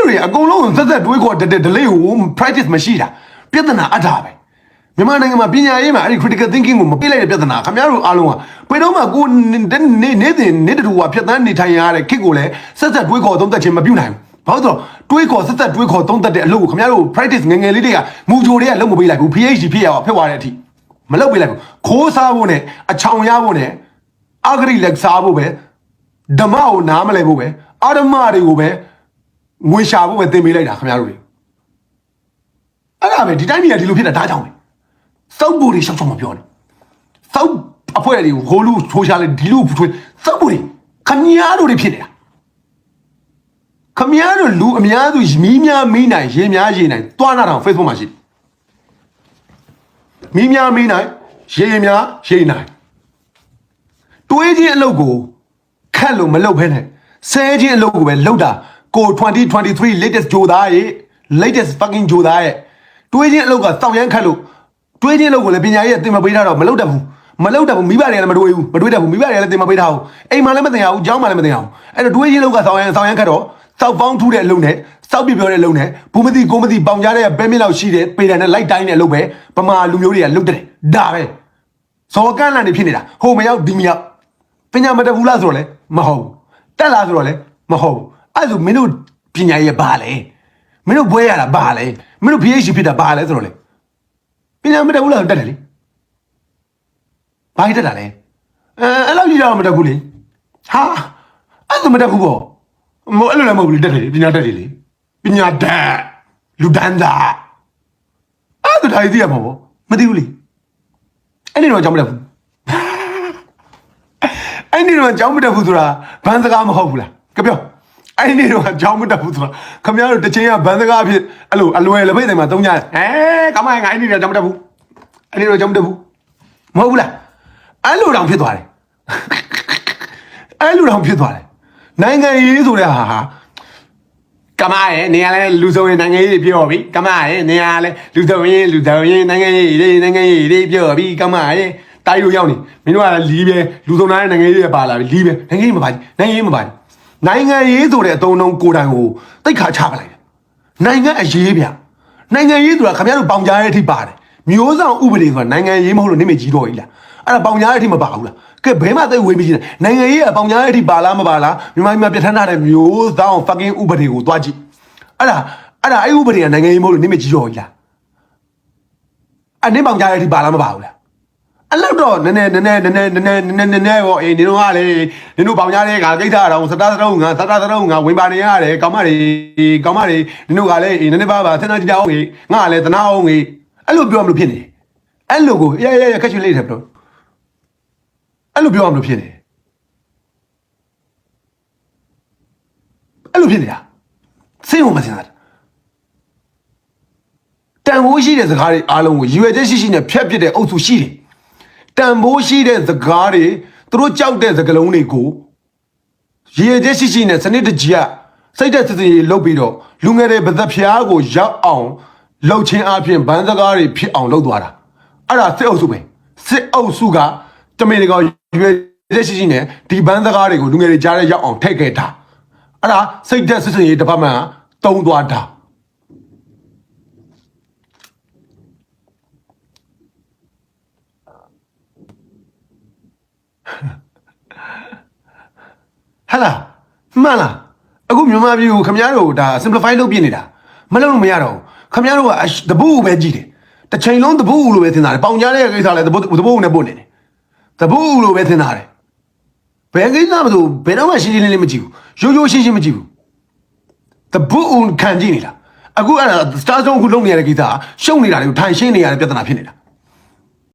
တွေအကုန်လုံးသက်သက်တွေးခေါ်တဲ့ delay ကို practice မရှိတာပြဿနာအထားပဲမြန်မာနိုင်ငံမှာပညာရေးမှာအဲ့ဒီ critical thinking ကိုမပြည့်လိုက်တဲ့ပြဿနာခင်ဗျားတို့အားလုံးကဘယ်တော့မှကိုနေ့တူကဖြတ်သန်းနေထိုင်ရတဲ့ခစ်ကိုလည်းဆက်ဆက်တွေးခေါ်သုံးသက်ခြင်းမပြုနိုင်ဘူးဘာလို့ဆိုတော့တွေးခေါ်ဆက်ဆက်တွေးခေါ်သုံးသက်တဲ့အလုပ်ကိုခင်ဗျားတို့ practice ငယ်ငယ်လေးတွေကမူဂျိုတွေကလုပ်မပေးလိုက်ဘူး PhD ဖြစ်ရအောင်ဖြစ်သွားတဲ့အထိမလုပ်ပေးလိုက်ဘူးခိုးစားဖို့နဲ့အချောင်ရဖို့နဲ့အဂရိလက်စားဖို့ပဲဓမ္မကိုနားမလဲဖို့ပဲအာဓမ္မတွေကိုပဲငွေရှာဖို့ပဲသင်ပေးလိုက်တာခင်ဗျားတို့တွေအဲ့ဒါပဲဒီတိုင်းပြည်ကဒီလိုဖြစ်တာဒါကြောင့်ပဲစောက်ပူတွေရှောက်ရှောက်မပြောနဲ့စောက်အဖွဲ့တွေကိုဟိုလူထိုးရှာလဲဒီလူထွေးစောက်ပူတွေခမည်းတော်တွေဖြစ်နေတာခမည်းတော်လူအများစုမီးများမီးနိုင်ရေများရေနိုင်တွားနာတောင် Facebook မှာရှိတယ်မီးများမီးနိုင်ရေများရေနိုင်တွေးခြင်းအလုပ်ကိုခက်လို့မလုပ်ဖဲနဲ့ဆဲခြင်းအလုပ်ကိုပဲလုပ်တာကို2023 latest ဂျိုသားရဲ့ latest fucking ဂျိုသားရဲ့တွေးခြင်းအလုပ်ကတောင်ရမ်းခက်လို့တွေးခြင်းအလုပ်ကိုလည်းပညာရေးအသင်မပေးထားတော့မလုပ်တတ်ဘူးမိဘတွေကလည်းမတွေးဘူးမတွေးတတ်ဘူးမိဘတွေကလည်းသင်မပေးထားဘူးအိမ်မှာလည်းမသင်ရဘူးကျောင်းမှာလည်းမသင်ရဘူးအဲ့တော့တွေးခြင်းအလုပ်ကတောင်ရမ်းခက်တော့စောက်ပေါင်းထူးတဲ့အလုပ်နဲ့စောက်ပြပြောတဲ့အလုပ်နဲ့ဘူးမသိကိုမသိပေါင်ကြားတဲ့ပဲမြင့်လောက်ရှိတဲ့ပေတံနဲ့လိုက်တိုင်းတဲ့အလုပ်ပဲဗမာလူမျိုးတွေကလုပ်တယ်ဒါပဲစော်ကန့်လန့်နေဖြစ်နေတာဟိုမရောက်ဒီမရောက်ပညာမတတ်ဘူးလားဆိုတော့လည်းမဟုတ်ဘူးတက်လားဆိုတော့လည်းမဟုတ်ဘူးအဲ့ဒါဆိုမင်းတို့ပညာရေးဘာလဲမင်းတို့ဘွဲရတာဘာလဲမင်းတို့ PhD ဖြစ်တာဘာလဲဆိုတော့လေပညာမတတ်ဘူးလားတက်တယ်လေဘာကြီးတက်တာလဲအဲ့လောက်ကြီးတော့မတတ်ဘူးလေဟာအဲ့ဒါမတတ်ဘူးပေါ့မဟုတ်အဲ့လိုလည်းမဟုတ်ဘူးတက်တယ်လေပညာတက်တယ်လေပညာတက်လူဒန်းသားအဲ့ဒါတိုင်းသိရမှာပေါ့မသိဘူးလေအဲ့ဒီတော့ကြောင်းမတတ်ဘူးအဲ့ဒီတော့ကြောင်းမတတ်ဘူးဆိုတာဘန်းစကားမဟုတ်ဘူးလားကြပြောအဲ့ဒီတော့ကြောင်းမတတ်ဘူးဆိုတာခမရတို့တစ်ချိန်ကဘန်းစကားဖြစ်အဲ့လိုအလွယ်လက်ဖိတ်တယ်မှာသုံးကြတယ်ကမငါအဲ့ဒီတော့ကြောင်းမတတ်ဘူးအဲ့ဒီတော့ကြောင်းမတတ်ဘူးမဟုတ်ဘူးလားအဲ့လိုတောင်ဖြစ်သွားတယ်အဲ့လိုတောင်ဖြစ်သွားတယ်နိုင်ငံရေးဆိုတဲ့ဟာကမရဲ့နေရာလဲလူစုံရင်နိုင်ငံရေးပြောပြီကမရဲ့နေရာလဲလူစုံရင်နိုင်ငံရေးပြောပြီကမရဲ့တိုင်းလိုရောက်နေမင်းတို့ကလီးပဲလူစုံတိုင်းနိုင်ငံရေးပါလာပြီလီးပဲနိုင်ငံရေးမပါဘူးနိုင်ငံရေးမပါဘူးနိုင်ငံရေးဆိုတဲ့အတုံးကိုယ်တိုင်ကိုတိတ်ခါချပလိုက်တယ်နိုင်ငံအရေးဗျနိုင်ငံရေးဆိုတာခင်ဗျားတို့ပေါင်ကြားတဲ့အထိပါတယ်မျိုးဆောင်ဥပဒေဆိုတာနိုင်ငံရေးမဟုတ်လို့နေမကြီးတော့ကြီးလားအဲ့ဒါပေါင်ကြားတဲ့အထိမပါဘူးလားကဲဘဲမှသိဝေးမကြီးနိုင်ငံရေးကပေါင်ကြားတဲ့အထိပါလားမပါလားမြန်မာပြည်ပြဋ္ဌာန်းထားတဲ့မျိုးဆောင် fucking ဥပဒေကိုတွားကြည့်အဲ့ဒါအဲ့ဥပဒေကနိုင်ငံရေးမဟုတ်လို့နေမကြီးတော့ကြီးလားအဲ့နေပေါင်ကြားတဲ့အထိပါလားမပါဘူးလားအဲ့လောက်တော့နည်းပေါ့အေးနေတော့ကလေနင်တို့ပေါင်ကြားတဲ့ကကိစ္စတော့စတားစတုံးငါဝင်ပါနေရတယ်ကောင်းမတွေနင်တို့ကလည်းနည်းနည်းပါစဉ်းစားကြည့်ကြအောင်ငါကလည်းသနာအောင်အဲ့လိုပြောမလို့ဖြစ်နေအဲ့လိုကိုရခက်ချွေလေးတယ်ဘလို့အဲ့လိုပြောမလို့ဖြစ်နေအဲ့လိုဖြစ်နေတာစိတ်ဝင်မစင်တာတန်ဖိုးရှိတဲ့စကားတွေအားလုံးကိုရွယ်ချက်ရှိနဲ့ဖြတ်ပစ်တဲ့အုပ်စုရှိတယ်တန်ဖိုးရှိတဲ့စကားတွေသူတို့ကြောက်တဲ့စကားလုံးတွေကိုရွယ်ချက်ရှိနဲ့စနစ်တကျစိတ်သက်စစ်စစ်လုပ်ပြီးတော့လူငယ်တွေဗသက်ဖျားကိုရောက်အောင်လှုပ်ချင်းအပြင်ဘန်းစကားတွေဖြစ်အောင်လုပ်သွားတာအဲ့ဒါစစ်အုပ်စုပဲစစ်အုပ်စုကတမင်တကာရွေးရှိနဲ့ဒီဘန်းစကားတွေကိုလူငယ်တွေကြားထဲရောက်အောင်ထိတ်ခဲ့တာအဲ့ဒါစိတ်သက်စစ်စစ်ရေးတစ်ပတ်မှတုံးသွားတာဟလာမှန်လားအခုမြန်မာပြည်ကိုခင်ဗျားတို့ဒါ simplify လုပ်ပြနေတာမလုပ်လို့မရတော့ဘူးခင်ဗျားတို့ကတပူပဲကြည့်တယ်တစ်ချိန်လုံးတပူလိုပဲသင်တာတယ်ပေါင်ကြားတဲ့ကိစ္စလည်းတပူနဲ့ပို့နေတယ်တပူလိုပဲသင်တာတယ်ဘယ်ကိစ္စမဆိုဘယ်တော့မှရှင်းရှင်းလင်းလင်းမကြည့်ဘူးရိုးရှင်းရှင်းမကြည့်ဘူးတပူခံကြည့်နေတာအခုအဲ့ဒါ star zone ခုလုံးနေရတဲ့ကိစ္စရှုံနေတာတွေကိုထိုင်ရှင်းနေရတဲ့ပြဿနာဖြစ်နေတာ